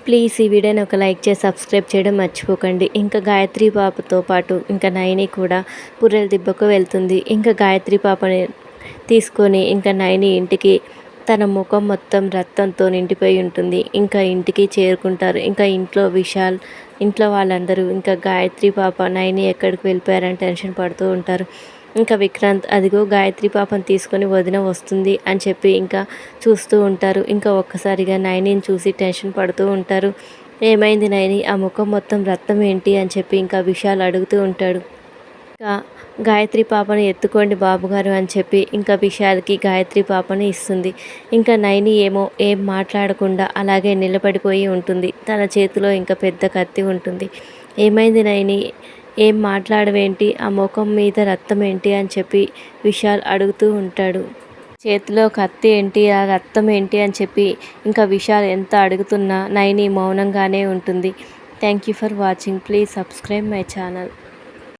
Please ఈ వీడియోని ఒక లైక్ చేసి సబ్స్క్రైబ్ చేయడం మర్చిపోకండి. ఇంకా గాయత్రి పాపతో పాటు ఇంకా నైని కూడా పుర్రెల దిబ్బకు వెళ్తుంది. ఇంకా గాయత్రి పాపని తీసుకొని ఇంకా నైని ఇంటికి తన ముఖం మొత్తం రక్తంతో నిండిపోయి ఉంటుంది. ఇంకా ఇంటికి చేరుకుంటారు. ఇంకా ఇంట్లో వాళ్ళందరూ ఇంకా గాయత్రి పాప నైని ఎక్కడికి వెళ్ళిపోయారని టెన్షన్ పడుతూ ఉంటారు. ఇంకా విక్రాంత్ అదిగో గాయత్రి పాపను తీసుకొని వదిన వస్తుంది అని చెప్పి ఇంకా చూస్తూ ఉంటారు. ఇంకా ఒక్కసారిగా నైనిని చూసి టెన్షన్ పడుతూ ఉంటారు. ఏమైంది నైని, ఆ ముఖం మొత్తం రక్తం ఏంటి అని చెప్పి ఇంకా విశాల్ అడుగుతూ ఉంటాడు. ఇంకా గాయత్రి పాపను ఎత్తుకోండి బాబుగారు అని చెప్పి ఇంకా విశాల్కి గాయత్రి పాపను ఇస్తుంది. ఇంకా నైని ఏం మాట్లాడకుండా అలాగే నిలబడిపోయి ఉంటుంది. తన చేతిలో ఇంకా పెద్ద కత్తి ఉంటుంది. ఏమైంది నైని, ఏం మాట్లాడవేంటి, ఆ ముఖం మీద రక్తం ఏంటి అని చెప్పి విశాల్ అడుగుతూ ఉంటాడు. చేతిలో కత్తి ఏంటి, ఆ రక్తం ఏంటి అని చెప్పి ఇంకా విశాల్ ఎంత అడుగుతున్నా నైని మౌనంగానే ఉంటుంది. Thank you for watching. Please subscribe my channel.